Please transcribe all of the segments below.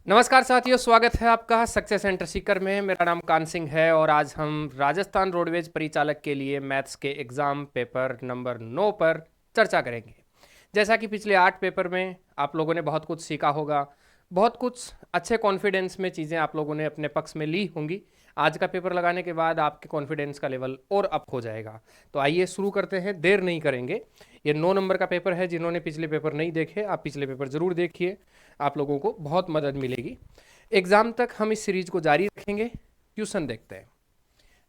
नमस्कार साथियों, स्वागत है आपका सक्सेस सेंटर सीकर में। मेरा नाम कान सिंह है और आज हम राजस्थान रोडवेज परिचालक के लिए मैथ्स के एग्ज़ाम पेपर नंबर 9 पर चर्चा करेंगे। जैसा कि पिछले 8 पेपर में आप लोगों ने बहुत कुछ सीखा होगा, बहुत कुछ अच्छे कॉन्फिडेंस में चीज़ें आप लोगों ने अपने पक्ष में ली होंगी। आज का पेपर लगाने के बाद आपके कॉन्फिडेंस का लेवल और अप हो जाएगा। तो आइए शुरू करते हैं, देर नहीं करेंगे। ये 9 नंबर का पेपर है। जिन्होंने पिछले पेपर नहीं देखे, आप पिछले पेपर ज़रूर देखिए, आप लोगों को बहुत मदद मिलेगी। एग्ज़ाम तक हम इस सीरीज को जारी रखेंगे। क्वेश्चन देखते हैं।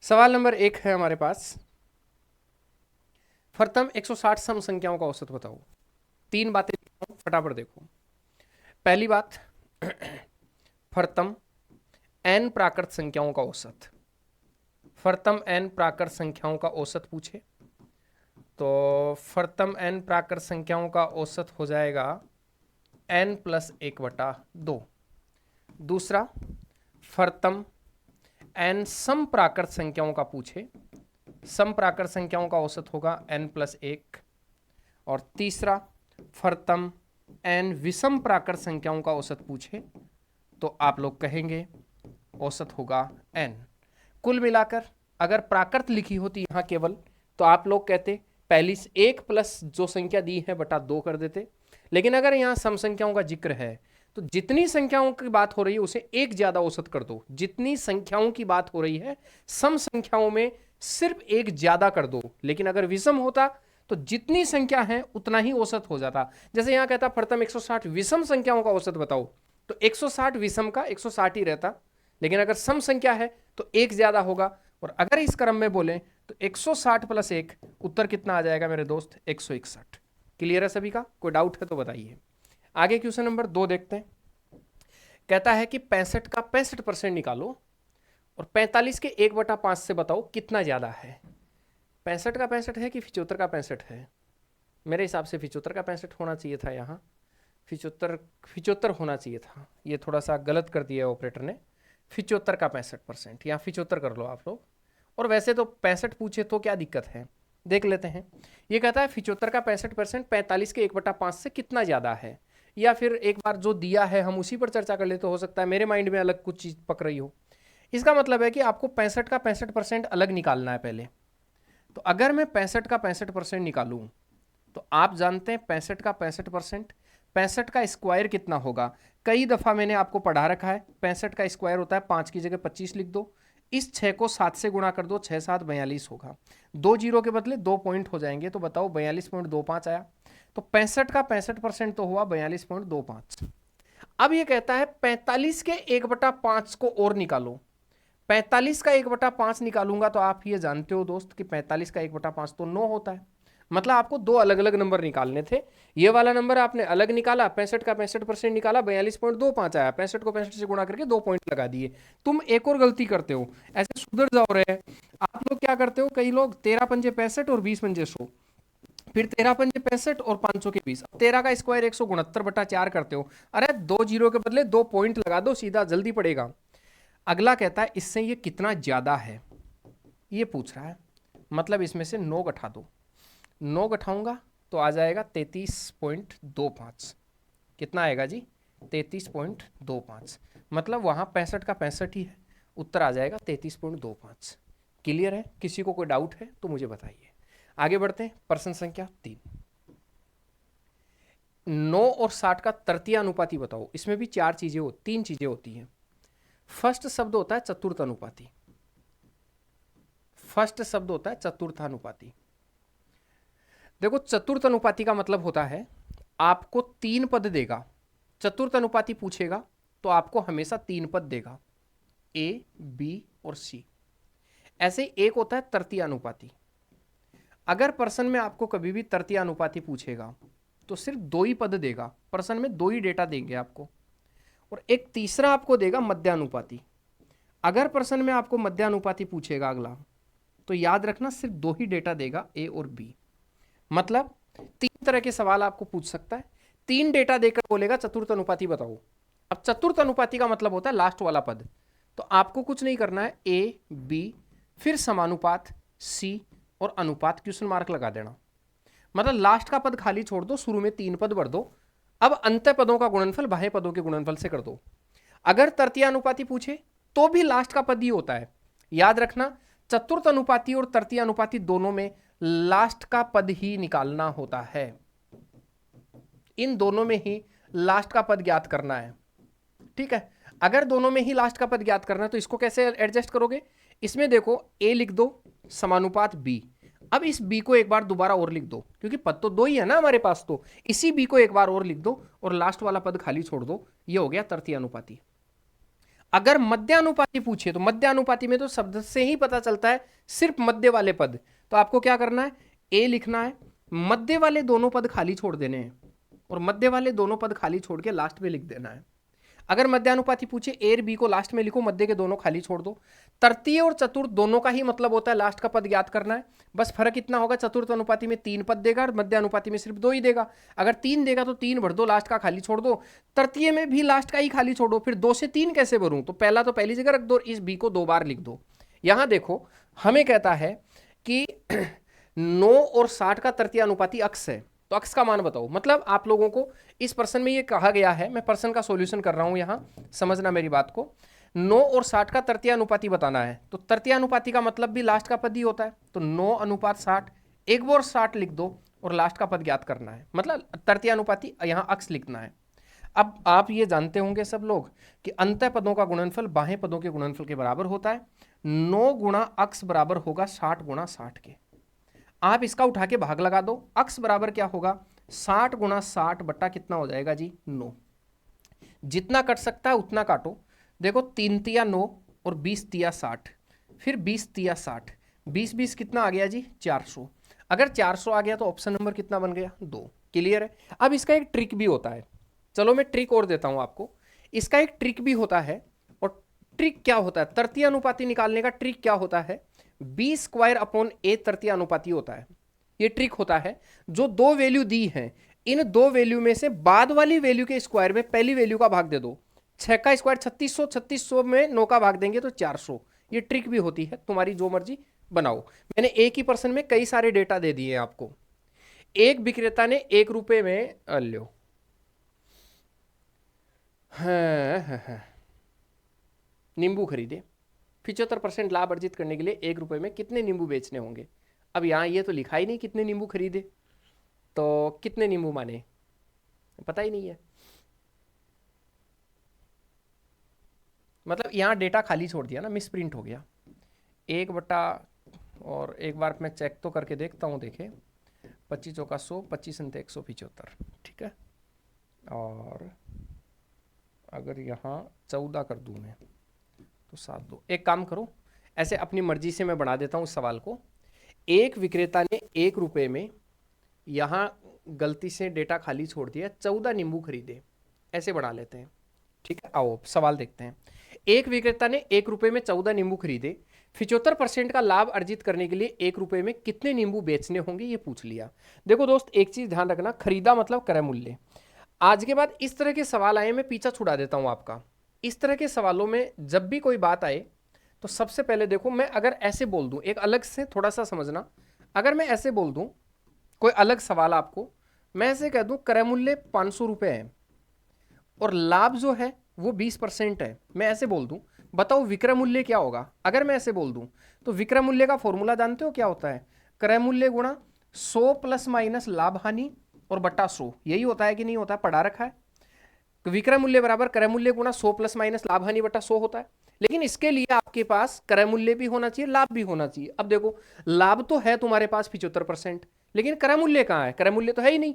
सवाल नंबर 1 है हमारे पास, फर्तम 160 सम संख्याओं का औसत बताओ। 3 बातें लिखता हूं, फटाफट देखो। पहली बात, फर्तम n प्राकृत संख्याओं का औसत। फर्तम n प्राकृत संख्याओं का औसत पूछे तो फर्तम n प्राकृत संख्याओं का औसत हो जाएगा n प्लस 1/2। दूसरा, फर्तम n सम प्राकृत संख्याओं का पूछे, सम प्राकृत संख्याओं का औसत होगा n प्लस 1। और तीसरा, फर्तम n विषम प्राकृत संख्याओं का औसत पूछे तो आप लोग कहेंगे औसत होगा n। कुल मिलाकर अगर प्राकृत लिखी होती यहाँ केवल, तो आप लोग कहते पहली 1 प्लस जो संख्या दी है बटा 2 कर देते। लेकिन अगर यहाँ सम संख्याओं का जिक्र है तो जितनी संख्याओं की बात हो रही है उसे एक ज्यादा औसत कर दो। जितनी संख्याओं की बात हो रही है सम संख्याओं में सिर्फ एक ज्यादा कर दो। लेकिन अगर विषम होता तो जितनी संख्या है उतना ही औसत हो जाता। जैसे यहाँ कहता प्रथम 160 विषम संख्याओं का औसत बताओ, तो 160 विषम का 160 ही रहता। लेकिन अगर सम संख्या है तो एक ज्यादा होगा। और अगर इस क्रम में बोले तो 160 प्लस 1 उत्तर कितना आ जाएगा मेरे दोस्त? 161। क्लियर है सभी का? कोई डाउट है तो बताइए। आगे क्वेश्चन नंबर 2 देखते हैं। कहता है कि 65 का 65% निकालो और 45 के 1/5 से बताओ कितना ज्यादा है। 65 का 65 है कि 75 का 65 है? मेरे हिसाब से 75 का 65 होना चाहिए था। यहाँ 75 होना चाहिए था। ये थोड़ा सा गलत कर दिया ऑपरेटर ने। 75 का 65%, यहाँ 75 कर लो आप लोग। और वैसे तो 65 पूछे तो क्या दिक्कत है, देख लेते हैं। ये कहता है 75 का 65% 45 के 1/5 से कितना ज़्यादा है। या फिर एक बार जो दिया है हम उसी पर चर्चा कर ले, तो हो सकता है मेरे माइंड में अलग कुछ चीज़ पक रही हो। इसका मतलब है कि आपको 65 का 65% अलग निकालना है पहले। तो अगर मैं 65 का 65% निकालूं तो आप जानते हैं 65 का 65%, 65 का स्क्वायर कितना होगा? कई दफा मैंने आपको पढ़ा रखा है। 65 का स्क्वायर होता है 5 की जगह 25 लिख दो। इस 6 को 7 से गुणा कर दो, 6 7 42 होगा। 2 जीरो के बदले 2 पॉइंट हो जाएंगे, तो बताओ 42.25 आया। तो 65 का 65% तो हुआ 42.25। अब ये कहता है 45 के 1/5 को और निकालो। 45 का 1/5 निकालूंगा तो आप ये जानते हो दोस्त कि 45 का 1/5 तो 9 होता है। मतलब आपको दो अलग अलग नंबर निकालने थे। ये वाला नंबर आपने अलग निकाला, 65 का 65% निकाला, 42.25 आया। 65 को 65 से गुणा करके 2 पॉइंट लगा दिए। तुम एक और गलती करते हो, ऐसे सुधर जाओ रहे। आप लोग क्या करते हो, कई लोग 13 पंजे 65 और 20 पंजे 100, फिर 13 पंजे 65 और 500 के 20, 13 का स्क्वायर 169/4 करते हो। अरे 2 जीरो के बदले 2 पॉइंट लगा दो, सीधा जल्दी पड़ेगा। अगला कहता है इससे ये कितना ज्यादा है, ये पूछ रहा है। मतलब इसमें से 9 घटा दो। 9 घटाऊंगा तो आ जाएगा 33.25। कितना आएगा जी? 33.25। मतलब वहां 65 का 65 ही है, उत्तर आ जाएगा 33.25। क्लियर है? किसी को कोई डाउट है तो मुझे बताइए। आगे बढ़ते हैं। प्रश्न संख्या 3, 9 और 60 का तृतीय अनुपाती बताओ। इसमें भी 3 चीजें होती हैं। फर्स्ट शब्द होता है चतुर्थानुपाती। फर्स्ट शब्द होता है चतुर्थानुपाती। देखो, चतुर्थ अनुपाती का मतलब होता है आपको 3 पद देगा। चतुर्थ अनुपाती पूछेगा तो आपको हमेशा 3 पद देगा, ए बी और सी। ऐसे ही एक होता है तृतीय अनुपाती। अगर प्रश्न में आपको कभी भी तृतीय अनुपाती पूछेगा तो सिर्फ 2 ही पद देगा। प्रश्न में 2 ही डेटा देंगे आपको। और एक तीसरा आपको देगा मध्यानुपाती। अगर प्रश्न में आपको मध्यानुपाती पूछेगा अगला, तो याद रखना सिर्फ 2 ही डेटा देगा, ए और बी। मतलब 3 तरह के सवाल आपको पूछ सकता है। 3 डेटा देकर बोलेगा चतुर्थ अनुपाती बताओ। अब चतुर्थ अनुपाती का मतलब होता है लास्ट वाला पद। तो आपको कुछ नहीं करना है, ए बी फिर समानुपात सी और अनुपात क्वेश्चन मार्क लगा देना। मतलब लास्ट का पद खाली छोड़ दो, शुरू में 3 पद भर दो। अब अंत पदों का गुणनफल बाह्य पदों के गुणनफल से कर दो। अगर तृतीय अनुपाती पूछे तो भी लास्ट का पद ही होता है। याद रखना, चतुर्थ अनुपाती और तृतीय अनुपाती दोनों में लास्ट का पद ही निकालना होता है। इन दोनों में ही लास्ट का पद ज्ञात करना है। ठीक है, अगर दोनों में ही लास्ट का पद ज्ञात करना है तो इसको कैसे एडजस्ट करोगे? इसमें देखो a लिख दो समानुपात b। अब इस b को एक बार दोबारा और लिख दो, क्योंकि पद तो दो ही है ना हमारे पास, तो इसी b को एक बार और लिख दो और लास्ट वाला पद खाली छोड़ दो। ये हो गया तृतीय अनुपाती। अगर मध्यानुपाती पूछे तो मध्यानुपाती में तो शब्द से ही पता चलता है सिर्फ मध्य वाले पद। तो आपको क्या करना है? a लिखना है, मध्य वाले दोनों पद खाली छोड़ देने हैं और मध्य वाले दोनों पद खाली छोड़ के लास्ट में लिख देना है। अगर मध्यानुपाती पूछे ए और बी को लास्ट में लिखो, मध्य के दोनों खाली छोड़ दो। तृतीय और चतुर्थ दोनों का ही मतलब होता है लास्ट का पद ज्ञात करना है। बस फर्क इतना होगा, चतुर्थ अनुपाती में 3 पद देगा और मध्यानुपाती में सिर्फ 2 ही देगा। अगर 3 देगा तो 3 भर दो, लास्ट का खाली छोड़ दो। तृतीय में भी लास्ट का ही खाली छोड़ो, फिर 2 से 3 कैसे भरूं? तो पहला तो पहली जगह रख दो, इस बी को 2 बार लिख दो। यहां देखो हमें कहता है कि 9 और 60 का तृतीय अनुपाती अक्स है, तो अक्स का मान बताओ। मतलब आप लोगों को इस प्रश्न में ये कहा गया है, मैं प्रश्न का सॉल्यूशन कर रहा हूं यहां, समझना मेरी बात को। 9 और 60 का तृतीय अनुपाती बताना है, तो तृतीय अनुपाती का मतलब भी लास्ट का पद ही होता है। तो 9 अनुपात 60, एक बार 60 लिख दो और लास्ट का पद ज्ञात करना है, मतलब तृतीय अनुपाती यहां अक्स लिखना है। अब आप ये जानते होंगे सब लोग कि अंतः पदों का गुणनफल बाह्य पदों के गुणनफल के बराबर होता है। 9 गुणा अक्स बराबर होगा 60 गुणा 60 के। आप इसका उठा के भाग लगा दो, अक्स बराबर क्या होगा? 60 गुणा 60 बट्टा कितना हो जाएगा जी? 9। जितना कट सकता है उतना काटो। देखो 3 तिया 9 और 20 तिया 60, फिर 20 तिया 60, 20 20 कितना आ गया जी? 400। अगर 400 आ गया तो ऑप्शन नंबर कितना बन गया? 2। क्लियर है? अब इसका एक ट्रिक भी होता है, चलो मैं ट्रिक और देता हूं आपको। इसका एक ट्रिक भी होता है, और ट्रिक क्या होता है? तृतीय अनुपाती निकालने का ट्रिक क्या होता है? बी स्क्वायर अपॉन ए तृतीय अनुपाती होता है। ये ट्रिक होता है, जो 2 वैल्यू दी हैं, इन 2 वैल्यू में से बाद वाली वैल्यू के स्क्वायर में पहली वैल्यू का भाग दे दो। 6 का स्क्वायर 3600, 3600 में 9 का भाग देंगे तो 400। ये ट्रिक भी होती है, तुम्हारी जो मर्जी बनाओ। मैंने एक ही पर्सन में कई सारे डेटा दे दिए आपको। एक विक्रेता ने 1 रुपए में लो, नींबू खरीदे, 75% लाभ अर्जित करने के लिए 1 रुपए में कितने नींबू बेचने होंगे? अब यहाँ ये तो लिखा ही नहीं कितने नींबू खरीदे, तो कितने नींबू माने पता ही नहीं है। मतलब यहाँ डेटा खाली छोड़ दिया ना, मिस प्रिंट हो गया। 1 बटा, और एक बार मैं चेक तो करके देखता हूँ, देखे 25 चौका 100, 25 अंत 175, ठीक है। और अगर यहाँ 14 कर दूँ मैं तो 7 2। एक काम करो, ऐसे अपनी मर्जी से मैं बढ़ा देता हूँ इस सवाल को। एक विक्रेता ने 1 रुपए में, यहाँ गलती से डेटा खाली छोड़ दिया, 14 नींबू खरीदे, ऐसे बढ़ा लेते हैं, ठीक है। आओ सवाल देखते हैं। एक विक्रेता ने 1 रुपए में 14 नींबू खरीदे, 75% का लाभ अर्जित करने के लिए 1 रुपए में कितने नींबू बेचने होंगे, ये पूछ लिया। देखो दोस्त, एक चीज ध्यान रखना, खरीदा मतलब क्रय मूल्य। आज के बाद इस तरह के सवाल आए, मैं पीछा छुड़ा देता हूं आपका। इस तरह के सवालों में जब भी कोई बात आए तो सबसे पहले देखो, मैं अगर ऐसे बोल दूं, एक अलग से थोड़ा सा समझना, अगर मैं ऐसे बोल दूं कोई अलग सवाल आपको, मैं ऐसे कह दूं क्रय मूल्य 500 रुपए है और लाभ जो है वो 20% है, मैं ऐसे बोल दूं, बताओ विक्रय मूल्य क्या होगा? अगर मैं ऐसे बोल दूं तो विक्रय मूल्य का फॉर्मूला जानते हो क्या होता है? क्रय मूल्य गुणा 100 प्लस माइनस लाभ हानि और बट्टा 100, यही होता है कि नहीं होता? पढ़ा रखा है। तो विक्रय मूल्य बराबर क्रय मूल्य गुणा 100 प्लस माइनस लाभ हानि बटा 100 होता है। लेकिन इसके लिए आपके पास क्रय मूल्य भी होना चाहिए, लाभ भी होना चाहिए। अब देखो, लाभ तो है तुम्हारे पास 75%, लेकिन क्रय मूल्य कहाँ है? क्रय मूल्य तो है ही नहीं।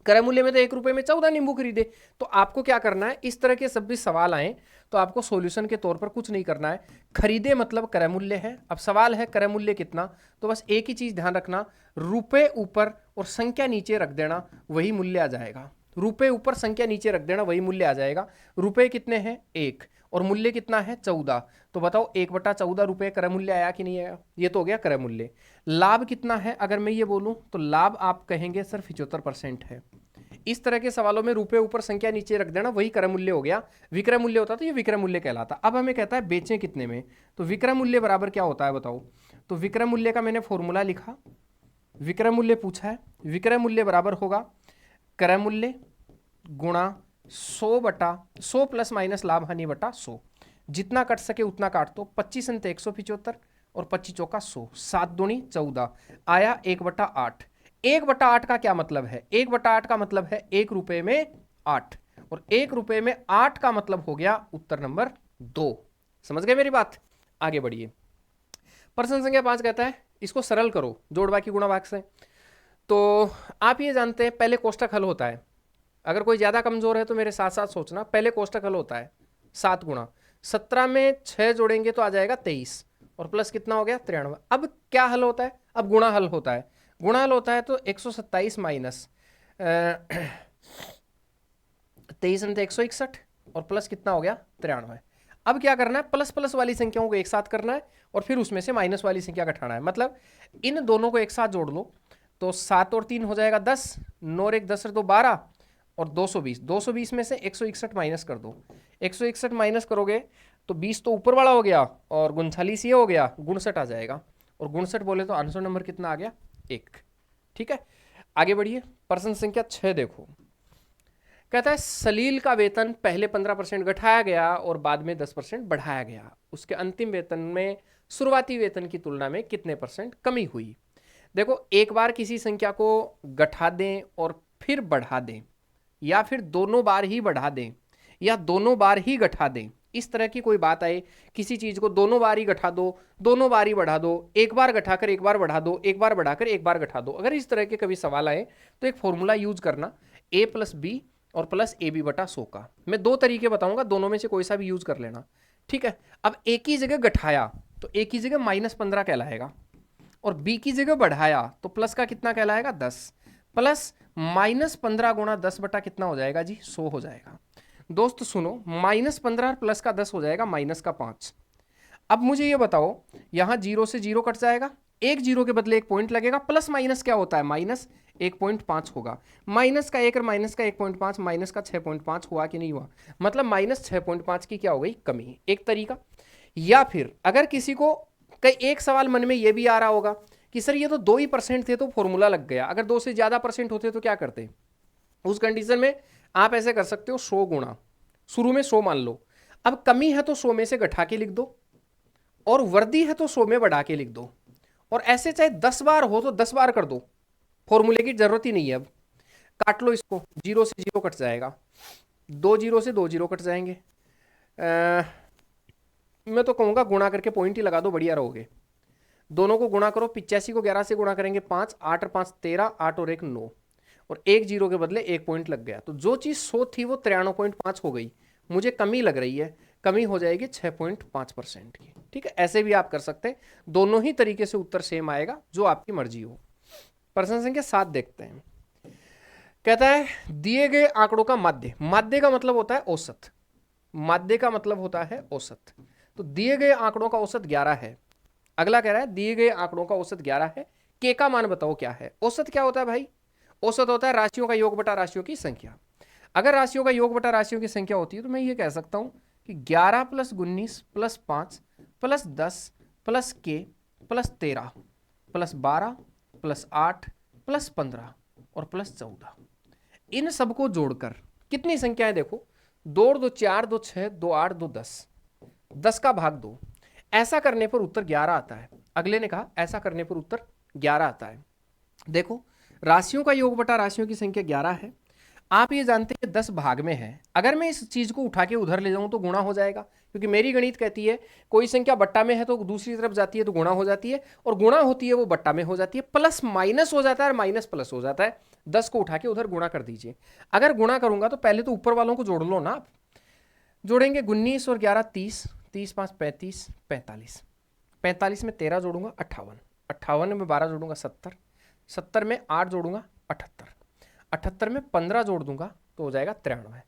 क्रय मूल्य में तो 1 रुपए में 14 नींबू खरीदे। तो आपको क्या करना है, इस तरह के सब भी सवाल आए तो आपको सॉल्यूशन के तौर पर कुछ नहीं करना है, खरीदे मतलब क्रय मूल्य है। अब सवाल है क्रय मूल्य कितना, तो बस एक ही चीज ध्यान रखना, रुपए ऊपर और संख्या नीचे रख देना, वही मूल्य आ जाएगा। रुपए ऊपर संख्या नीचे रख देना, वही मूल्य आ जाएगा। रुपए कितने हैं? 1, और मूल्य कितना है? 14। तो बताओ 1/14 रुपए क्रय मूल्य आया कि नहीं आया? ये तो हो गया क्रय मूल्य। लाभ कितना है अगर मैं ये बोलूं तो लाभ आप कहेंगे सर 75% है। इस तरह के सवालों में रुपए ऊपर संख्या नीचे रख देना, वही क्रय मूल्य हो गया। विक्रय मूल्य होता तो ये विक्रय मूल्य कहलाता। अब हमें कहता है बेचें कितने में, तो विक्रय मूल्य बराबर क्या होता है बताओ? तो विक्रय मूल्य का मैंने फॉर्मूला लिखा, विक्रय मूल्य पूछा है, विक्रय मूल्य बराबर होगा क्रय मूल्य गुणा 100 प्लस माइनस लाभ हानि बटा 100, जितना कट सके उतना काट दो। 25 अंत 175 और 25 चौका 100, 7 दूनी 14 आया 1/8। 1/8 का क्या मतलब है? 1/8 का मतलब है 1 रुपए में 8, और 1 रुपए में 8 का मतलब हो गया उत्तर नंबर 2। समझ गए मेरी बात? आगे बढ़िए। प्रश्न संख्या 5 कहता है इसको सरल करो जोड़ बाकी गुणा भाग से। तो आप ये जानते हैं पहले कोष्टक हल होता है। अगर कोई ज्यादा कमजोर है तो मेरे साथ साथ सोचना, पहले कोष्टक हल होता है 7 गुणा 17 में 6 जोड़ेंगे तो आ जाएगा 23, और प्लस कितना हो गया 93। अब क्या हल होता है? अब गुणा हल होता है। गुणा हल होता है तो 127 माइनस 23 अंत 161 और प्लस कितना हो गया 93। अब क्या करना है? प्लस प्लस वाली संख्याओं को एक साथ करना है और फिर उसमें से माइनस वाली संख्या घटाना है। मतलब इन दोनों को एक साथ जोड़ लो तो 7 और 3 हो जाएगा 10, 9 और 1 10 और 2 12 और 220। 220 में से 161 माइनस कर दो। 161 माइनस करोगे तो 20 तो ऊपर वाला हो गया और 39 ये हो गया, 59 आ जाएगा। और 59 बोले तो आंसर नंबर कितना आ गया? 1। ठीक है, आगे बढ़िए। प्रश्न संख्या 6 देखो। कहता है सलील का वेतन पहले 15% घटाया गया और बाद में 10% बढ़ाया गया। उसके अंतिम वेतन में शुरुआती वेतन की तुलना में कितने % कमी हुई? देखो, एक बार किसी संख्या को घटा दें और फिर बढ़ा दें, या फिर दोनों बार ही बढ़ा दें या दोनों बार ही घटा दें, इस तरह की कोई बात आए, किसी चीज को दोनों बार ही घटा दो, दोनों बार ही बढ़ा दो, एक बार घटाकर एक बार बढ़ा दो, एक बार बढ़ाकर एक बार घटा दो, अगर इस तरह के कभी सवाल आए तो एक फॉर्मूला यूज करना, a प्लस बी और प्लस ए बी बटा 100 का। मैं 2 तरीके बताऊंगा, दोनों में से कोई सा भी यूज कर लेना। ठीक है, अब a की जगह घटाया तो a की जगह -15 कहलाएगा, और b की जगह बढ़ाया तो प्लस का कितना कहलाएगा 10, प्लस -15 गुणा 10 बटा कितना हो जाएगा जी 100 हो जाएगा। दोस्त सुनो, -15 प्लस का 10 हो जाएगा माइनस का 5। अब मुझे ये बताओ, यहां 0 से 0 कट जाएगा, एक 0 के बदले एक पॉइंट लगेगा, प्लस माइनस क्या होता है? माइनस 1.5 होगा। माइनस का 1 और माइनस का 1.5 माइनस का 6.5 हुआ कि नहीं हुआ? मतलब माइनस 6.5 की क्या हो गई? कमी। एक तरीका। या फिर अगर किसी को कई एक सवाल मन में ये भी आ रहा होगा कि सर ये तो 2% थे तो फॉर्मूला लग गया, अगर 2 से ज्यादा % होते तो क्या करते? उस कंडीशन में आप ऐसे कर सकते हो 100 गुणा, शुरू में 100 मान लो, अब कमी है तो 100 में से घटा के लिख दो, और वर्दी है तो 100 में बढ़ा के लिख दो, और ऐसे चाहे 10 बार हो तो 10 बार कर दो, फॉर्मूले की जरूरत ही नहीं है। अब काट लो इसको, 0 से 0 कट जाएगा, 2 0 से 2 0 कट जाएंगे। मैं तो कहूंगा गुणा करके पॉइंट ही लगा दो, बढ़िया रहोगे। दोनों को गुणा करो, 85 को 11 से गुणा करेंगे 5, 8 और 5 13, 8 और 1 9, और एक 0 के बदले एक पॉइंट लग गया, तो जो चीज 100 थी वो 93.5 हो गई। मुझे कमी लग रही है, कमी हो जाएगी 6.5% की। ठीक है, ऐसे भी आप कर सकते हैं, दोनों ही तरीके से उत्तर सेम आएगा, जो आपकी मर्जी हो। प्रश्न संख्या 7 देखते हैं। कहता है दिए गए आंकड़ों का माध्य, माध्य का मतलब होता है औसत, माध्य का मतलब होता है औसत। तो दिए गए आंकड़ों का औसत 11 है। अगला कह रहा है दिए गए आंकड़ों का औसत 11 है, के का मान बताओ क्या है? औसत क्या होता है भाई? औसत होता है राशियों का योग बटा राशियों की संख्या। अगर राशियों का योग बटा राशियों की संख्या होती है तो मैं ये कह सकता हूं कि 11 + 19 + 5 + 10 + के + 13 + 12 + 8 + 15 और +14, इन सबको जोड़कर कितनी संख्याएं? देखो, 2 और 2 4, 2 6, 2 8, 2 10, 10 का भाग 2। ऐसा करने पर उत्तर 11 आता है। अगले ने कहा ऐसा करने पर उत्तर 11 आता है। देखो, राशियों का योग बटा राशियों की संख्या 11 है। आप ये जानते हैं 10 भाग में है, अगर मैं इस चीज को उठा के उधर ले जाऊं तो गुणा हो जाएगा, क्योंकि मेरी गणित कहती है कोई संख्या बट्टा में है तो दूसरी तरफ जाती है तो गुणा हो जाती है, और गुणा होती है वो बट्टा में हो जाती है, प्लस माइनस हो जाता है और माइनस प्लस हो जाता है। 10 को उठा के उधर गुणा कर दीजिए। अगर गुणा करूंगा तो पहले तो ऊपर वालों को जोड़ लो ना आप। जोड़ेंगे 19 और 11 30, 30 5 35, 45, 45 में 13 जोड़ूंगा 58, 58 में 12 जोड़ूंगा 70, 70 में 8 जोड़ूंगा 78, 78 में 15 जोड़ दूंगा तो हो जाएगा 93,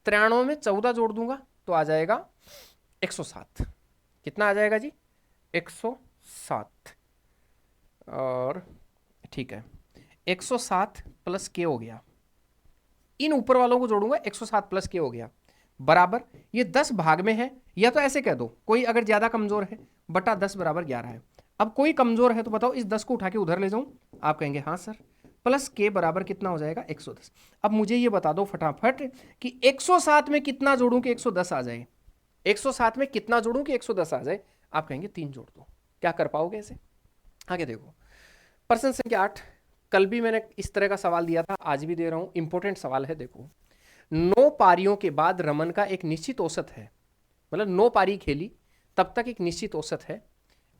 93 में 14 जोड़ दूंगा तो आ जाएगा 107। कितना आ जाएगा जी? 107। और ठीक है, 107 प्लस के हो गया, इन ऊपर वालों को जोड़ूंगा 107 प्लस के हो गया, बराबर ये 10 भाग में है, या तो ऐसे कह दो कोई अगर ज्यादा कमजोर है बटा 10 बराबर 11 है। अब कोई कमजोर है तो बताओ इस 10 को उठा के उधर ले जाऊं? आप कहेंगे हाँ सर, प्लस के बराबर कितना हो जाएगा 110। अब मुझे ये बता दो फटाफट कि 107 में कितना जोड़ूं कि 110 आ जाए, 107 में कितना जोड़ूं कि 110 आ जाए। आप कहेंगे 3 जोड़ दो। क्या कर पाओगे ऐसे? आगे देखो प्रश्न संख्या 8। कल भी मैंने इस तरह का सवाल दिया था, आज भी दे रहा हूं, इंपॉर्टेंट सवाल है। देखो 9 पारियों के बाद रमन का एक निश्चित औसत है, मतलब 9 पारी खेली तब तक एक निश्चित औसत है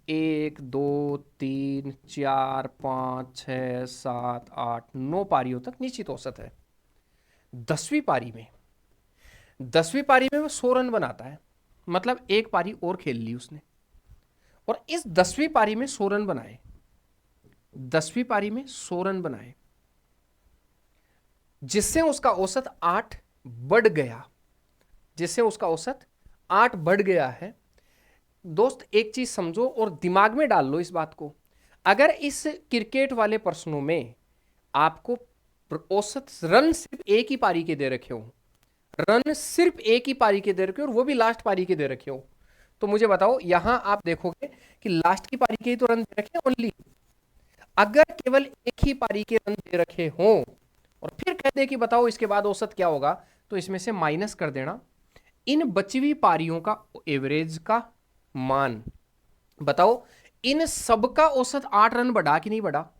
1 2 3 4 5 6 7 8 9 पारियों तक निश्चित औसत है। 10वीं पारी में वो 100 रन बनाता है, मतलब एक पारी और खेल ली उसने, और इस 10वीं पारी में 100 रन बनाए, 10वीं पारी में 100 रन बनाए, जिससे उसका औसत 8 बढ़ गया, जिससे उसका औसत 8 बढ़ गया है। दोस्त एक चीज समझो और दिमाग में डाल लो इस बात को, अगर इस क्रिकेट वाले प्रश्नों में आपको औसत रन सिर्फ एक ही पारी के दे रखे हो, रन सिर्फ एक ही पारी के दे रखे हो और वो भी लास्ट पारी के दे रखे हो, तो मुझे बताओ यहां आप देखोगे कि लास्ट की पारी के ही तो रन दे रखे ओनली। अगर केवल एक ही पारी के रन दे रखे हों और फिर कह दे कि बताओ इसके बाद औसत क्या होगा, तो इसमें से माइनस कर देना इन बची हुई पारियों का एवरेज का मान। बताओ इन सब का औसत 8 रन बढ़ा कि नहीं बढ़ा,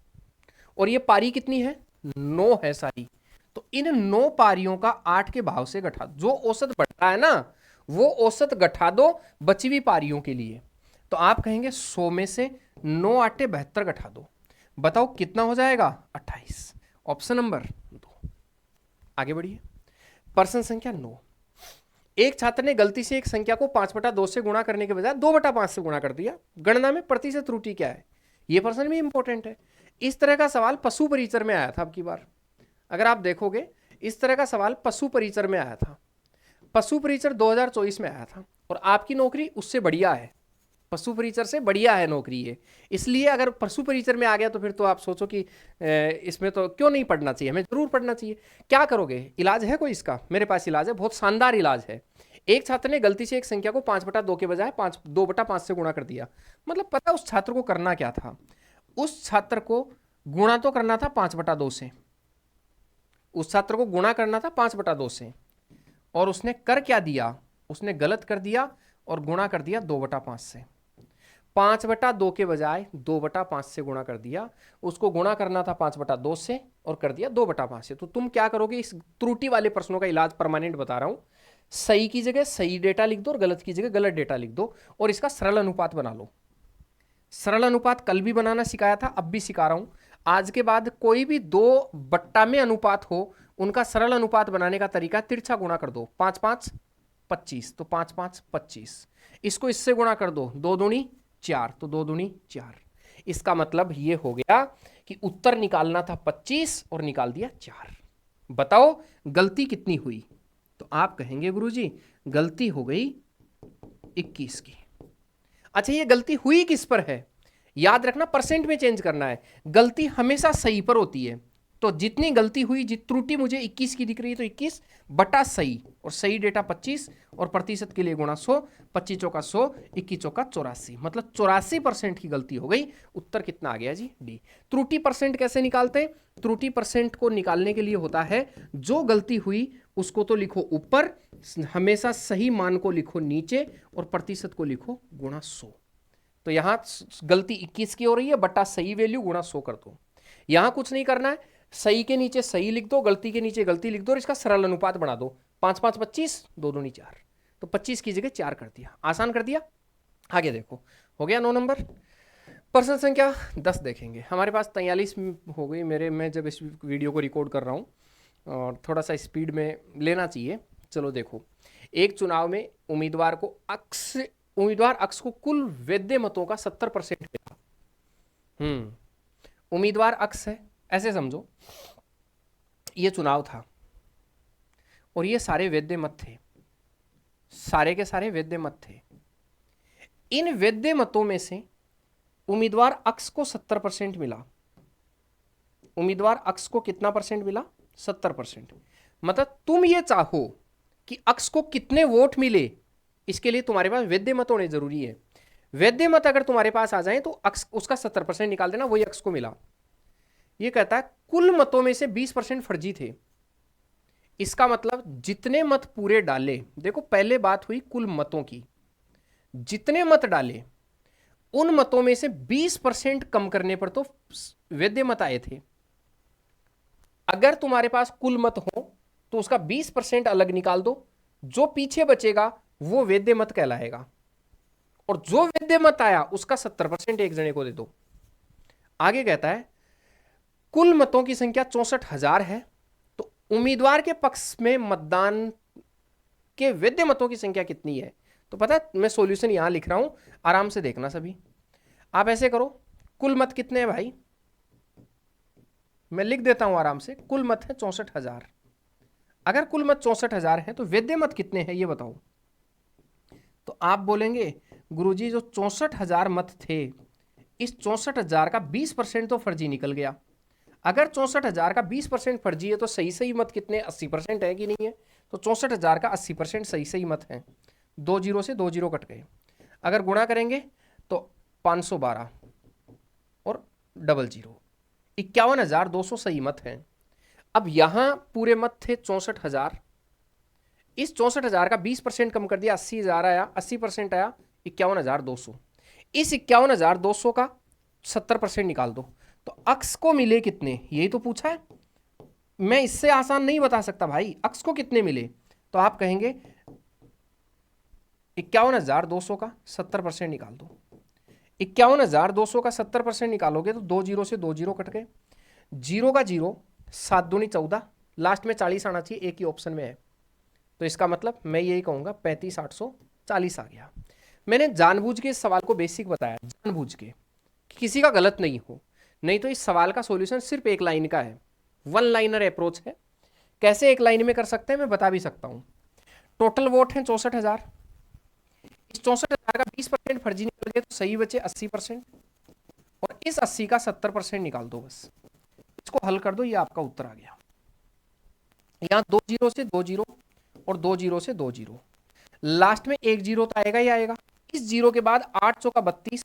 और ये पारी कितनी है 9 है सारी, तो इन 9 पारियों का 8 के भाव से घटा, जो औसत बढ़ रहा है ना वो औसत घटा दो बची हुई पारियों के लिए। तो आप कहेंगे 100 में से 9 8 72 घटा दो, बताओ कितना हो जाएगा 28। Option number 2। आगे बढ़िए प्रश्न संख्या 9। एक छात्र ने गलती से एक संख्या को 5/2 से गुणा करने के बजाय 2/5 से गुणा कर दिया, गणना में प्रतिशत त्रुटि क्या है? यह प्रश्न भी इंपॉर्टेंट है। इस तरह का सवाल पशु परिचर में आया था अब की बार, अगर आप देखोगे इस तरह का सवाल पशु परिचर में आया था, पशु परिचर 2024 में आया था, और आपकी नौकरी उससे बढ़िया है, पशु परिचर से बढ़िया है नौकरी ये, इसलिए अगर पशु परिचर में आ गया तो फिर तो आप सोचो कि इसमें तो क्यों नहीं पढ़ना चाहिए, हमें जरूर पढ़ना चाहिए। क्या करोगे, इलाज है कोई इसका? मेरे पास इलाज है, बहुत शानदार इलाज है। एक छात्र ने गलती से एक संख्या को 5/2 के बजाय 2/5 से गुणा कर दिया। मतलब पता उस छात्र को करना क्या था, उस छात्र को गुणा तो करना था 5/2 से, उस छात्र को गुणा करना था 5/2 से, और उसने कर क्या दिया, उसने गलत कर दिया और गुणा कर दिया 2/5 से। 5/2 के बजाय 2/5 से गुणा कर दिया, उसको गुणा करना था 5/2 से और कर दिया 2/5 से। तो तुम क्या करोगे, इस त्रुटि वाले प्रश्नों का इलाज परमानेंट बता रहा हूं, सही की जगह सही डेटा लिख दो और गलत की जगह गलत डेटा लिख दो और इसका सरल अनुपात बना लो। सरल अनुपात कल भी बनाना सिखाया था, अब भी सिखा रहा हूं। आज के बाद कोई भी 2 बट्टा में अनुपात हो उनका सरल अनुपात बनाने का तरीका तिरछा गुणा कर दो, 5 5 25, तो 5 5 25, इसको इससे गुणा कर दो, 2 दूनी 4, तो 2 दूनी 4। इसका मतलब ये हो गया कि उत्तर निकालना था 25 और निकाल दिया 4। बताओ गलती कितनी हुई, तो आप कहेंगे गुरुजी गलती हो गई 21 की। अच्छा ये गलती हुई किस पर है, याद रखना परसेंट में चेंज करना है, गलती हमेशा सही पर होती है। तो जितनी गलती हुई, त्रुटि मुझे 21 की दिख रही है, तो 21 बटा सही, और सही डेटा 25 और प्रतिशत के लिए गुणा 100, 25 चौका 100, 21 चौका 84, मतलब 84% की गलती हो गई। उत्तर कितना आ गया जी, डी। त्रुटि परसेंट कैसे निकालते हैं, त्रुटि परसेंट को निकालने के लिए होता है जो गलती हुई उसको तो लिखो ऊपर, हमेशा सही मान को लिखो नीचे और प्रतिशत को लिखो गुणा 100। तो यहां गलती 21 की हो रही है, बटा सही वैल्यू गुणा 100 कर दो। यहां कुछ नहीं करना है, सही के नीचे सही लिख दो, गलती के नीचे गलती लिख दो और इसका सरल अनुपात बना दो, 5 5 25, 2 दूनी 4, तो 25 की जगह 4 कर दिया, आसान कर दिया। आगे देखो हो गया 9 नंबर। प्रश्न संख्या 10 देखेंगे, हमारे पास 43 हो गई मेरे, मैं जब इस वीडियो को रिकॉर्ड कर रहा हूँ और थोड़ा सा स्पीड में लेना चाहिए। चलो देखो, एक चुनाव में उम्मीदवार अक्स को कुल वैध मतों का 70% मिला। उम्मीदवार अक्स है, ऐसे समझो ये चुनाव था और ये सारे वैध मत थे, सारे के सारे वैध मत थे। इन वैध मतों में से उम्मीदवार अक्स को 70% मिला। उम्मीदवार अक्स को कितना परसेंट मिला, 70%। मतलब तुम ये चाहो कि अक्स को कितने वोट मिले, इसके लिए तुम्हारे पास वैध मत होने जरूरी है। वैध मत अगर तुम्हारे पास आ जाए तो अक्स उसका 70% निकाल देना, वही अक्स को मिला। ये कहता है कुल मतों में से 20% फर्जी थे। इसका मतलब जितने मत पूरे डाले, देखो पहले बात हुई कुल मतों की, जितने मत डाले उन मतों में से 20% कम करने पर तो वैध मत आए थे। अगर तुम्हारे पास कुल मत हो तो उसका 20% अलग निकाल दो, जो पीछे बचेगा वो वैध मत कहलाएगा, और जो वैध मत आया उसका 70% एक जने को दे दो। आगे कहता है कुल मतों की संख्या 64,000 है, तो उम्मीदवार के पक्ष में मतदान के वैध मतों की संख्या कितनी है? तो पता है, मैं सॉल्यूशन यहां लिख रहा हूं, आराम से देखना सभी। आप ऐसे करो, कुल मत कितने हैं भाई? मैं लिख देता हूं आराम से, कुल मत है 64,000। अगर कुल मत 64,000 है तो वैध मत कितने हैं ये बताओ। तो आप बोलेंगे गुरुजी जो 64,000 मत थे, इस 64,000 का 20% तो फर्जी निकल गया। अगर 64,000 का 20% फर्जी है तो सही सही मत कितने? 80% है कि नहीं है? तो 64,000 का 80% सही सही मत है। 2 जीरो से 2 जीरो कट गए। अगर गुणा करेंगे तो 512 और डबल जीरो, 51,200 सही मत हैं। अब यहां पूरे मत थे 64,000, इस 64,000 का 20% कम कर दिया, 80,000 आया, 80% आया 51,200। इस 51,200 का 70% निकाल दो, तो अक्स को मिले कितने? यही तो पूछा है, मैं इससे आसान नहीं बता सकता भाई। अक्स को कितने मिले? तो आप कहेंगे 51,200 का 70% निकाल दो। 51,200 का 70% निकालोगे तो 2 जीरो से 2 जीरो कट गए, जीरो का जीरो, 7 दूनी 14, लास्ट में 40 आना चाहिए, एक ही ऑप्शन में है। तो इसका मतलब मैं यही कहूंगा 35,840 आ गया। मैंने जानबूझ के इस सवाल को बेसिक बताया, जानबूझ के, किसी का गलत नहीं हो, नहीं तो इस सवाल का सॉल्यूशन सिर्फ एक लाइन का है, वन लाइनर अप्रोच है। कैसे एक लाइन में कर सकते हैं मैं बता भी सकता हूं। टोटल वोट है 64,000, इस 64,000 का 20% फर्जी निकल गए तो सही बचे 80%, और इस 80 का 70% निकाल दो, बस इसको हल कर दो, ये आपका उत्तर आ गया। यहां 2 जीरो से 2 जीरो और 2 जीरो से 2 जीरो, लास्ट में एक जीरो तो आएगा ही आएगा। इस जीरो के बाद 8 चौका 32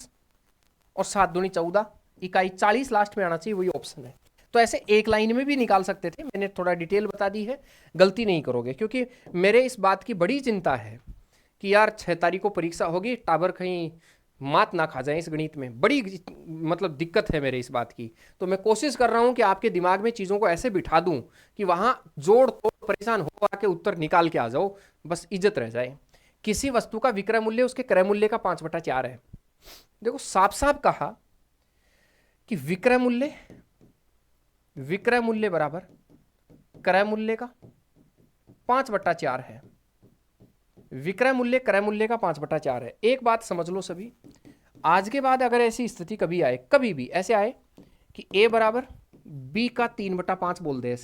और 7 दूनी 14, इकाई 40 लास्ट में आना चाहिए, वही ऑप्शन है। तो ऐसे एक लाइन में भी निकाल सकते थे, मैंने थोड़ा डिटेल बता दी है, गलती नहीं करोगे, क्योंकि मेरे इस बात की बड़ी चिंता है कि यार 6 तारीख को परीक्षा होगी, टाबर कहीं मात ना खा जाए इस गणित में, बड़ी मतलब दिक्कत है मेरे इस बात की। तो मैं कोशिश कर रहा हूं कि आपके दिमाग में चीज़ों को ऐसे बिठा दूं कि वहां जोड़ तोड़ परेशान हो आके उत्तर निकाल के आ जाओ, बस इज्जत रह जाए। किसी वस्तु का विक्रय मूल्य उसके क्रय मूल्य का 5/4 है। देखो साफ साफ कहा कि विक्रय मूल्य बराबर क्रय मूल्य का 5/4 है। विक्रय मूल्य क्रय मूल्य का 5/4 है। एक बात समझ लो सभी, आज के बाद अगर ऐसी स्थिति कभी आए, कभी भी ऐसे आए कि a बराबर b का 3/5 बोल दे,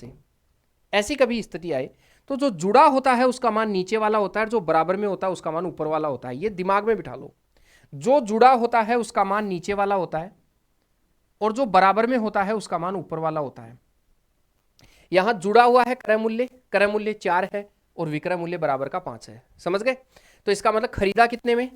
ऐसी कभी स्थिति आए, तो जो जुड़ा होता है उसका मान नीचे वाला होता है, जो बराबर में होता है उसका मान ऊपर वाला होता है। ये दिमाग में बिठा लो, जो जुड़ा होता है उसका मान नीचे वाला होता है, और जो बराबर में होता है उसका मान ऊपर वाला होता है। यहां जुड़ा हुआ है क्रय मूल्य 4 है और विक्रय मूल्य बराबर का 5 है। समझ गए? तो इसका मतलब खरीदा कितने में?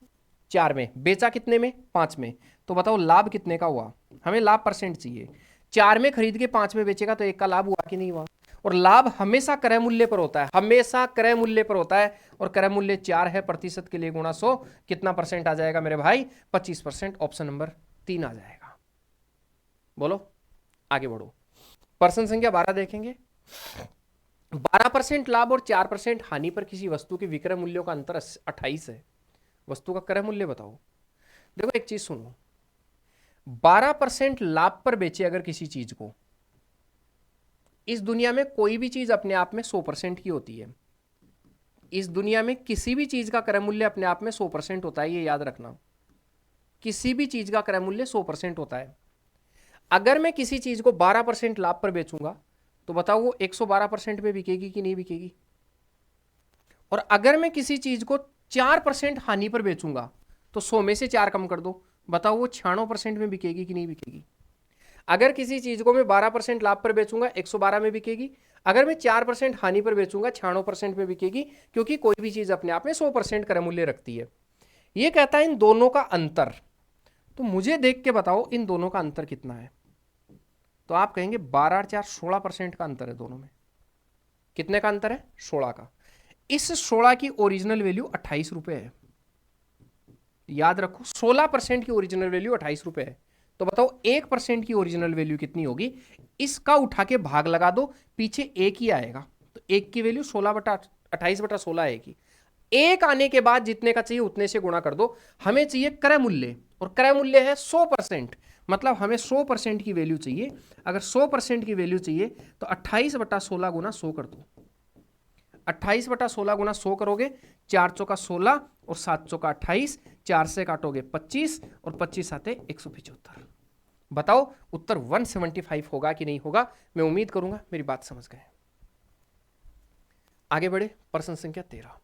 4 में। बेचा कितने में? 5 में। तो बताओ लाभ कितने का हुआ? हमें लाभ परसेंट चाहिए। 4 में खरीद के 5 में बेचेगा तो 1 का लाभ हुआ कि नहीं हुआ? और लाभ हमेशा क्रय मूल्य पर होता है, हमेशा क्रय मूल्य पर होता है, और क्रय मूल्य 4 है, प्रतिशत के लिए गुणा 100, कितना परसेंट आ जाएगा मेरे भाई? 25%। ऑप्शन नंबर 3 आ जाएगा। बोलो आगे बढ़ो। प्रश्न संख्या 12 देखेंगे। 12% लाभ और 4% हानि पर किसी वस्तु के विक्रय मूल्यों का अंतर 28 है। वस्तु का क्रय मूल्य बताओ। देखो एक चीज सुनो, 12% लाभ पर बेचे अगर किसी चीज को, इस दुनिया में कोई भी चीज अपने आप में 100% की होती है। इस दुनिया में किसी भी चीज का क्रय मूल्य अपने आप में 100% होता है, ये याद रखना। किसी भी चीज का क्रय मूल्य 100% होता है। अगर मैं किसी चीज को 12% लाभ पर बेचूंगा तो बताओ वो 112% में बिकेगी कि नहीं बिकेगी? और अगर मैं किसी चीज को 4% हानि पर बेचूंगा तो 100 में से 4 कम कर दो, बताओ वो 96% में बिकेगी कि नहीं बिकेगी? अगर किसी चीज को मैं 12% लाभ पर बेचूंगा 112 में बिकेगी, अगर मैं 4% हानि पर बेचूंगा 96% में बिकेगी, क्योंकि कोई भी चीज अपने आप में 100% क्रय मूल्य रखती है। ये कहता है इन दोनों का अंतर। तो मुझे देख के बताओ इन दोनों का अंतर कितना है? तो आप कहेंगे 12 और 4 16% का अंतर है दोनों में। कितने का अंतर है? 16 का। इस 16 की ओरिजिनल वैल्यू 28 रुपए है। याद रखो 16% की ओरिजिनल वैल्यू 28 रुपए है। तो बताओ 1% की ओरिजिनल वैल्यू कितनी होगी? इसका उठा के भाग लगा दो, पीछे एक ही आएगा, तो एक की वैल्यू 16/28/16 आएगी। एक आने के बाद जितने का चाहिए उतने से गुणा कर दो। हमें चाहिए क्रय मूल्य, और क्रय मूल्य है 100%, मतलब हमें 100% की वैल्यू चाहिए। अगर 100% की वैल्यू चाहिए तो 28/16 गुना 100 कर दो। 28/16 गुना 100 करोगे, 4 चौका 16 और 7 चौका 28, 4 से काटोगे 25 और 25 आते 175। बताओ उत्तर 175 होगा कि नहीं होगा? मैं उम्मीद करूंगा मेरी बात समझ गए। आगे बढ़े, प्रश्न संख्या 13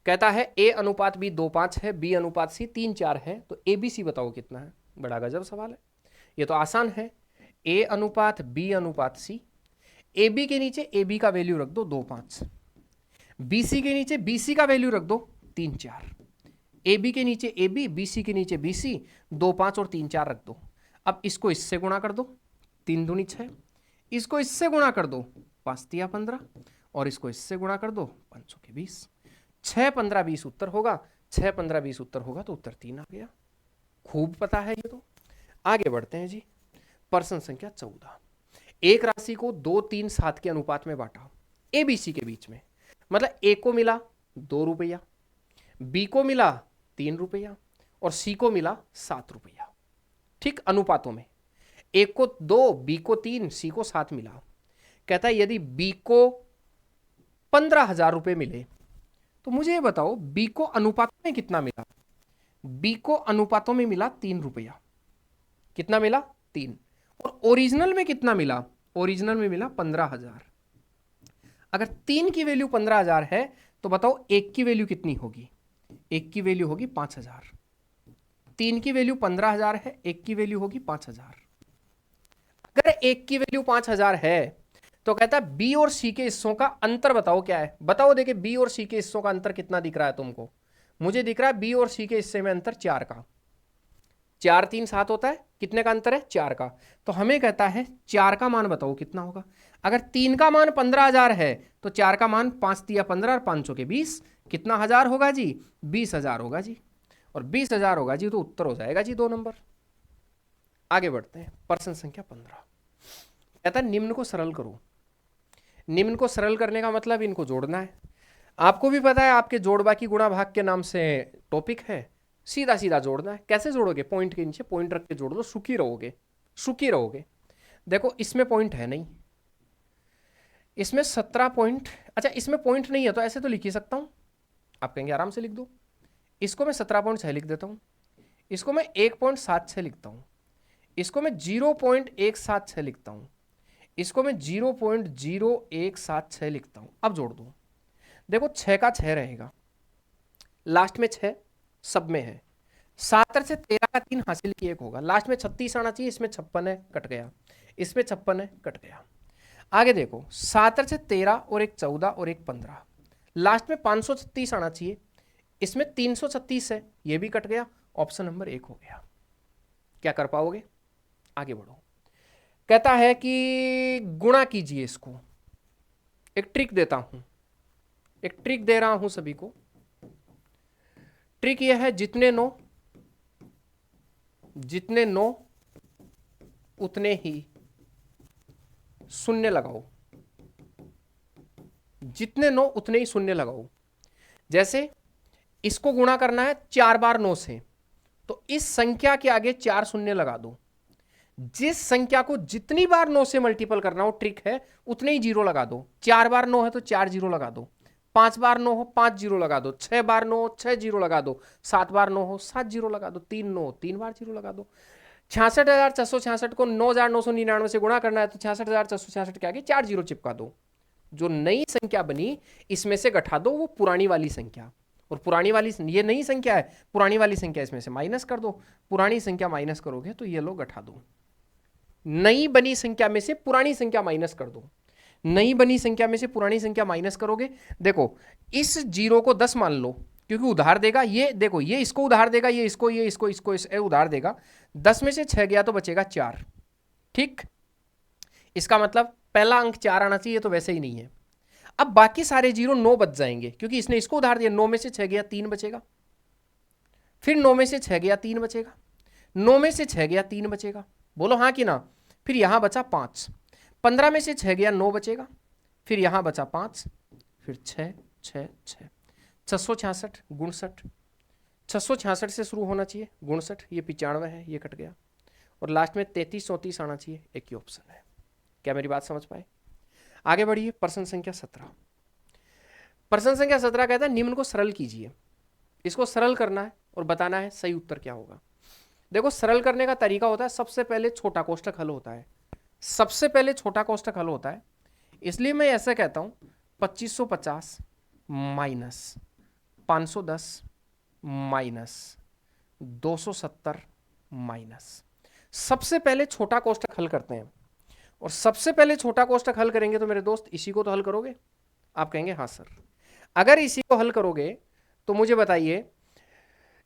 कहता है ए अनुपात बी 2:5 है, बी अनुपात सी 3:4 है, तो ए बी सी बताओ कितना है। बड़ा गजब सवाल है, ये तो आसान है। ए अनुपात बी अनुपात सी, ए बी के नीचे ए बी का वैल्यू रख दो 2:5, बी सी के नीचे बी सी का वैल्यू रख दो 3:4, ए बी के नीचे ए बी, बी सी के नीचे बी सी, 2:5 और 3:4 रख दो। अब इसको इससे गुणा कर दो, 3 दूनी 6, इसको इससे गुणा कर दो 5 तिया 15, और इसको इससे गुणा कर दो 5 के 20, 6 15 20 उत्तर होगा। 6 15 20 उत्तर होगा तो उत्तर 3 आ गया। खूब पता है ये तो। आगे बढ़ते हैं जी, प्रश्न संख्या 14। एक राशि को 2 3 7 के अनुपात में बांटा ए बी सी के बीच में, मतलब ए को मिला 2 रुपया, बी को मिला 3 रुपया और सी को मिला 7 रुपया। ठीक, अनुपातों में ए को 2, बी को 3, सी को 7 मिला। कहता है यदि बी को 15,000 रुपए मिले तो मुझे ये बताओ बी को अनुपातों में कितना मिला। बी को अनुपातों में मिला 3 रुपया। कितना मिला? 3। और ओरिजिनल में कितना मिला? ओरिजिनल में मिला 15,000। अगर 3 की वैल्यू 15,000 है तो बताओ एक की वैल्यू कितनी होगी? एक की वैल्यू होगी 5,000। 3 की वैल्यू 15,000 है, एक की वैल्यू होगी 5,000। अगर एक की वैल्यू 5,000 है तो कहता है बी और सी के हिस्सों का अंतर बताओ क्या है। बताओ, देखिए बी और सी के हिस्सों का अंतर कितना दिख रहा है तुमको? मुझे दिख रहा है बी और सी के हिस्से में अंतर 4 का। 4 3 7 होता है, कितने का अंतर है? 4 का। तो हमें कहता है 4 का मान बताओ कितना होगा। अगर 3 का मान 15,000 है तो 4 का मान 5 तिया 15 और 5 के 20, कितना हजार होगा जी? 20,000 होगा जी। और 20,000 होगा जी तो उत्तर हो जाएगा जी 2 नंबर। आगे बढ़ते हैं, प्रश्न संख्या 15 कहता है निम्न को सरल करो। निम्न को सरल करने का मतलब इनको जोड़ना है। आपको भी पता है आपके जोड़ बाकी गुणा भाग के नाम से टॉपिक है, सीधा सीधा जोड़ना है। कैसे जोड़ोगे? पॉइंट के नीचे पॉइंट रख के जोड़ दो, सुखी रहोगे, सुखी रहोगे। देखो इसमें पॉइंट है नहीं, इसमें 17 पॉइंट, अच्छा इसमें पॉइंट नहीं है तो ऐसे तो लिख ही सकता हूं। आप कहेंगे आराम से लिख दो। इसको मैं 17.6 लिख देता हूं, इसको मैं 1.76 लिखता हूं, इसको मैं 0.176 लिखता हूं, इसको मैं 0.0176 लिखता हूं। अब जोड़ दो। देखो 6 का 6 रहेगा, लास्ट में 6 सब में है, 7 से 13 का 3 हासिल की 1 होगा, लास्ट में 36 आना चाहिए, इसमें 56 है कट गया, इसमें 56 है कट गया। आगे देखो 7 से 13 और एक 14 और एक 15, लास्ट में 536 आना चाहिए, इसमें 336 है, ये भी कट गया, ऑप्शन नंबर 1 हो गया। क्या कर पाओगे? आगे बढ़ो। कहता है कि गुणा कीजिए इसको। एक ट्रिक देता हूं, एक ट्रिक दे रहा हूं सभी को। ट्रिक यह है जितने नो उतने ही शून्य लगाओ, जितने नो उतने ही शून्य लगाओ। जैसे इसको गुणा करना है 4 बार 9 से, तो इस संख्या के आगे 4 शून्य लगा दो। जिस संख्या को जितनी बार 9 से मल्टीपल करना हो, ट्रिक है, उतने ही जीरो लगा दो। 4 बार 9 है तो 4 जीरो लगा दो, 5 बार 9 हो 5 जीरो लगा दो, 6 बार 9 हो 6 जीरो लगा दो, 7 बार 9 हो 7 जीरो लगा दो, 3 9 3 बार जीरो लगा दो। 66,466 को 9,999 से गुणा करना है तो 66,466 के आगे 4 जीरो चिपका दो। जो नई संख्या बनी इसमें से घटा दो वो पुरानी वाली संख्या, और पुरानी वाली ये नई संख्या है, पुरानी वाली संख्या इसमें से माइनस कर दो। पुरानी संख्या माइनस करोगे तो ये लोग घटा दो। नई बनी संख्या में से पुरानी संख्या माइनस कर दो। नई बनी संख्या में से पुरानी संख्या माइनस करोगे। देखो इस जीरो को 10 मान लो क्योंकि उधार देगा, ये देखो ये इसको उधार देगा, ये इसको उधार देगा। 10 में से 6 गया तो बचेगा 4। ठीक, इसका मतलब पहला अंक 4 आना चाहिए, तो वैसे ही नहीं है। अब बाकी सारे 0 9 बच जाएंगे, क्योंकि इसने इसको उधार दिया। 9 में से 6 गया 3 बचेगा, फिर 9 में से 6 गया 3 बचेगा, 9 में से 6 गया 3 बचेगा, बोलो हाँ कि ना। फिर यहां बचा 5, 15 में से 6 गया 9 बचेगा, फिर यहां बचा 5, फिर 6 6 6 666 59, 666 से शुरू होना चाहिए, 59, ये 95 है, ये कट गया, और लास्ट में 33 34 आना चाहिए, एक ही ऑप्शन है। क्या मेरी बात समझ पाए? आगे बढ़िए। प्रश्न संख्या 17। प्रश्न संख्या 17 कहता है निम्न को सरल कीजिए। इसको सरल करना है और बताना है सही उत्तर क्या होगा। देखो, सरल करने का तरीका होता है, सबसे पहले छोटा कोष्ठक हल होता है, सबसे पहले छोटा कोष्ठक हल होता है। इसलिए मैं ऐसा कहता हूं 2550 माइनस 510 माइनस 270 माइनस, सबसे पहले छोटा कोष्ठक हल करते हैं। और सबसे पहले छोटा कोष्ठक हल करेंगे तो मेरे दोस्त इसी को तो हल करोगे? आप कहेंगे हाँ सर। अगर इसी को हल करोगे तो मुझे बताइए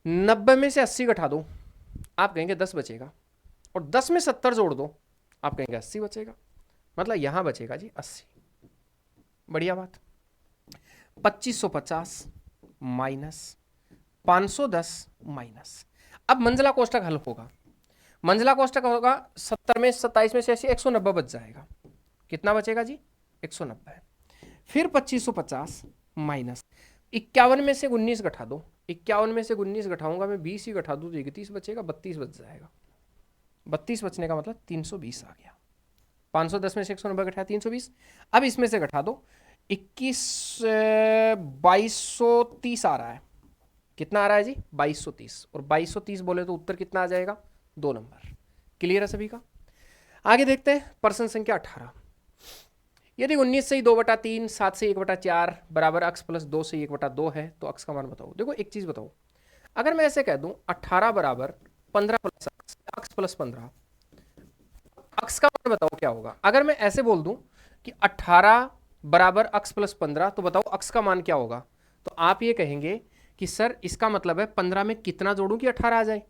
90 में से 80 घटा दो, आप कहेंगे 10 बचेगा, और 10 में 70 जोड़ दो, आप कहेंगे 80 बचेगा, मतलब यहां बचेगा जी 80। बढ़िया बात। 2550 माइनस 510 माइनस, अब मंझला कोष्ठक हल होगा। मंझला कोष्ठक होगा 70 में 27 में से ऐसे 190 बच जाएगा। कितना बचेगा जी? 190। फिर 2550 माइनस 51 में से 19 घटा दो, 51 में से 19 घटाऊंगा मैं, 20 ही घटा दूं तो 31 बचेगा, 32 बच जाएगा। 32 बचने का मतलब 320 आ गया। 510 में से 190 घटाया 320। अब इसमें से घटा दो 21 2230 आ रहा है। कितना आ रहा है जी? 2230। और 2230 बोले तो उत्तर कितना आ जाएगा? 2 नंबर। क्लियर है सभी का? आगे देखते हैं प्रश्न संख्या 18। यदि 19 से 2/3, 7 से 1/4 बराबर अक्स प्लस 2 से 1/2 है तो अक्स का मान बताओ। देखो एक चीज बताओ, अगर मैं ऐसे कह दूं 18 बराबर 15 प्लस अक्स प्लस 15, अक्स का मान बताओ क्या होगा। अगर मैं ऐसे बोल दूं कि 18 बराबर अक्स प्लस 15, तो बताओ अक्स का मान क्या होगा। तो आप ये कहेंगे कि सर इसका मतलब है 15 में कितना जोड़ूं कि 18 आ जाए,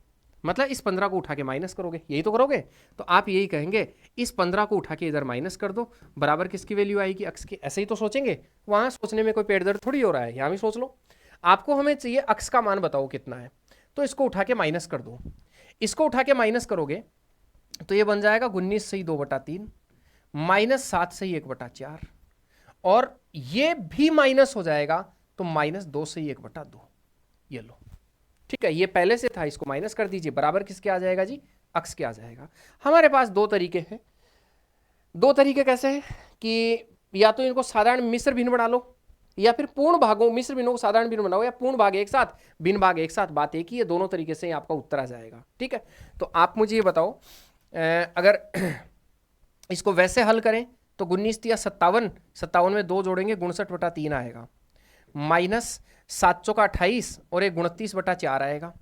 मतलब इस 15 को उठा के माइनस करोगे, यही तो करोगे। तो आप यही कहेंगे इस 15 को उठा के इधर माइनस कर दो, बराबर किसकी वैल्यू आएगी? अक्स की। ऐसे ही तो सोचेंगे, वहां सोचने में कोई पेट दर्द थोड़ी हो रहा है, यहां भी सोच लो। आपको हमें चाहिए अक्स का मान बताओ कितना है, तो इसको उठा के माइनस कर दो। इसको उठा के माइनस करोगे तो ये बन जाएगा 19 से 2/3 माइनस 7 से 1/4, और ये भी माइनस हो जाएगा तो -2 से 1/2। ये लो, ठीक है, ये पहले से था, इसको माइनस कर दीजिए, बराबर किसके आ जाएगा जी? अक्स के आ जाएगा। हमारे पास दो तरीके हैं। दो तरीके कैसे हैं कि या तो इनको साधारण मिश्र भिन्न बना लो, या फिर पूर्ण भागों मिश्र भिन्नों को साधारण भिन्न बनाओ, या पूर्ण भाग एक साथ भिन्न भाग एक साथ, बात एक ही है। दोनों तरीके से आपका उत्तर आ जाएगा। ठीक है, तो आप मुझे ये बताओ, अगर इसको वैसे हल करें तो 19 या 57, 57 में 2 जोड़ेंगे 59/3 आएगा, माइनस 7 चौका 28 और एक 29/4 आएगा,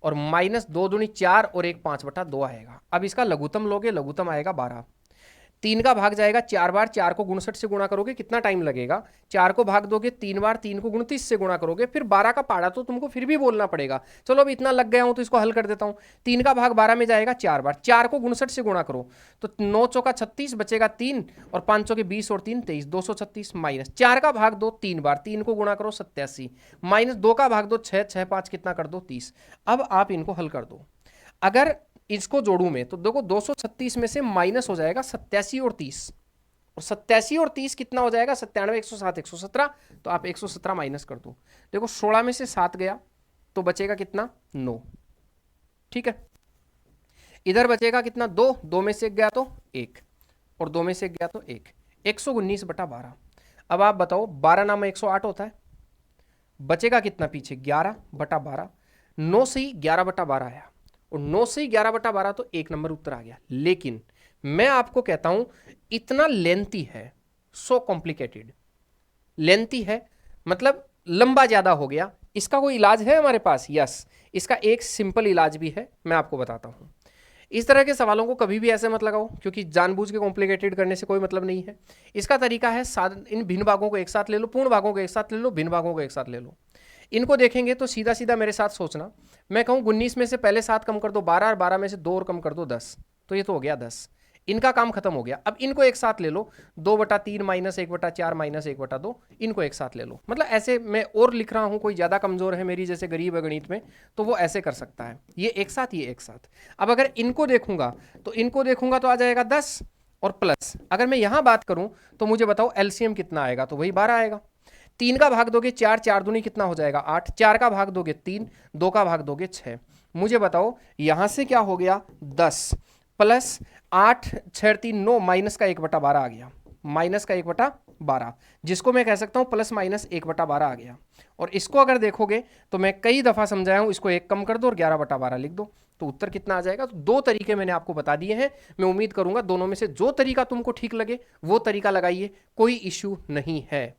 और माइनस 2 दूनी 4 और एक 5/2 आएगा। अब इसका लघुत्तम लोगे, लघुत्तम आएगा 12। 3 का भाग जाएगा 4 बार, 4 को 59 से गुणा करोगे कितना टाइम लगेगा? 4 को भाग दोगे 3 बार, 3 को 29 से गुणा करोगे, फिर 12 का पाड़ा तो तुमको फिर भी बोलना पड़ेगा। चलो अब इतना लग गया हूं तो इसको हल कर देता हूं। 3 का भाग 12 में जाएगा 4 बार, 4 को 59 से गुणा करो तो 9 चौका 36 बचेगा 3, और 5 चौके 20 और 3 23, 236 माइनस 4 का भाग दो 3 बार, 3 को गुणा करो 87, माइनस 2 का भाग दो 6, 6 5 कितना कर दो 30। अब आप इनको हल कर दो। अगर इसको जोड़ू में तो देखो 236 में से माइनस हो जाएगा 87 और 30, और 87 और 30 कितना हो जाएगा? 97, 107, 117, तो आप 117 माइनस कर दो। देखो 16 में से 7 गया तो बचेगा कितना? 9। ठीक है, इधर बचेगा कितना? 2, 2 में से 1 गया तो 1, और 2 में से 1 गया तो 1, 119/12। अब आप बताओ 12 नाम 108 होता है, बचेगा कितना पीछे? 11/12। 9 से ही 11/12 आया, और 9 से ही 11/12 तो 1 नंबर उत्तर आ गया। लेकिन मैं आपको कहता हूं इतना लेंथी है, सो कॉम्प्लिकेटेड, लेंथी है मतलब लंबा ज्यादा हो गया। इसका कोई इलाज है हमारे पास? यस, इसका एक सिंपल इलाज भी है, मैं आपको बताता हूं। इस तरह के सवालों को कभी भी ऐसे मत लगाओ, क्योंकि जानबूझ के कॉम्प्लिकेटेड करने से कोई मतलब नहीं है। इसका तरीका है इन भिन्न भागों को एक साथ ले लो, पूर्ण भागों को एक साथ ले लो, भिन्न भागों को एक साथ ले लो। इनको देखेंगे तो सीधा सीधा मेरे साथ सोचना, मैं कहूँ 19 में से पहले 7 कम कर दो 12, और 12 में से 2 और कम कर दो 10, तो ये तो हो गया 10। इनका काम खत्म हो गया। अब इनको एक साथ ले लो, 2/3 -1/4 -1/2, इनको एक साथ ले लो। मतलब ऐसे मैं और लिख रहा हूं, कोई ज़्यादा कमज़ोर है मेरी जैसे गरीब है गणित में तो वो ऐसे कर सकता है, ये एक साथ, ये एक साथ। अब अगर इनको देखूंगा तो आ जाएगा 10 और प्लस, अगर मैं यहां बात करूं तो मुझे बताओ एलसीएम कितना आएगा, तो वही 12 आएगा। 3 का भाग दोगे 4, 4 दूनी कितना हो जाएगा 8, 4 का भाग दोगे 3, 2 का भाग दोगे 6। मुझे बताओ यहां से क्या हो गया 10 प्लस 8 6 3 9 माइनस का 1/12 आ गया, माइनस का 1/12, जिसको मैं कह सकता हूं प्लस माइनस 1/12 आ गया। और इसको अगर देखोगे तो मैं कई दफा समझाया हूं, इसको एक कम कर दो और 11/12 लिख दो, तो उत्तर कितना आ जाएगा। तो दो तरीके मैंने आपको बता दिए हैं, मैं उम्मीद करूंगा दोनों में से जो तरीका तुमको ठीक लगे वो तरीका लगाइए, कोई इश्यू नहीं है,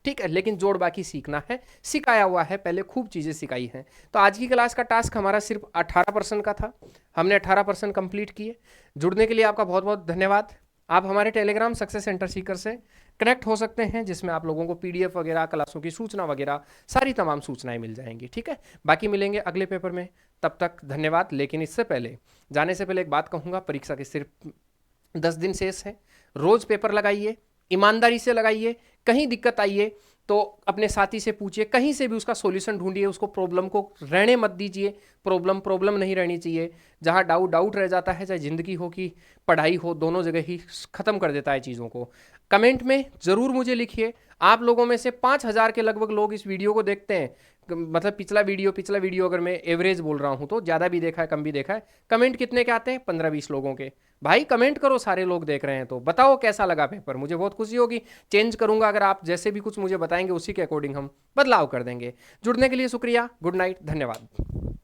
ठीक है। लेकिन जोड़ बाकी सीखना है, सिखाया हुआ है पहले, खूब चीज़ें सिखाई हैं। तो आज की क्लास का टास्क हमारा सिर्फ 18% का था, हमने 18% कंप्लीट किए। जुड़ने के लिए आपका बहुत बहुत धन्यवाद। आप हमारे टेलीग्राम सक्सेस सेंटर सीकर से कनेक्ट हो सकते हैं, जिसमें आप लोगों को पीडीएफ वगैरह, क्लासों की सूचना वगैरह, सारी तमाम सूचनाएं मिल जाएंगी, ठीक है। बाकी मिलेंगे अगले पेपर में, तब तक धन्यवाद। लेकिन इससे पहले जाने से पहले एक बात कहूँगा, परीक्षा के सिर्फ 10 दिन शेष है, रोज़ पेपर लगाइए, ईमानदारी से लगाइए। कहीं दिक्कत आइए तो अपने साथी से पूछिए, कहीं से भी उसका सॉल्यूशन ढूंढिए, उसको प्रॉब्लम को रहने मत दीजिए, प्रॉब्लम नहीं रहनी चाहिए। जहाँ डाउट रह जाता है, चाहे ज़िंदगी हो कि पढ़ाई हो, दोनों जगह ही ख़त्म कर देता है चीज़ों को। कमेंट में ज़रूर मुझे लिखिए, आप लोगों में से 5000 के लगभग लोग इस वीडियो को देखते हैं, मतलब पिछला वीडियो अगर मैं एवरेज बोल रहा हूँ तो ज़्यादा भी देखा है कम भी देखा है। कमेंट कितने के आते हैं, 15-20 लोगों के। भाई कमेंट करो, सारे लोग देख रहे हैं तो बताओ कैसा लगा पेपर, मुझे बहुत खुशी होगी। चेंज करूंगा, अगर आप जैसे भी कुछ मुझे बताएंगे उसी के अकॉर्डिंग हम बदलाव कर देंगे। जुड़ने के लिए शुक्रिया, गुड नाइट, धन्यवाद।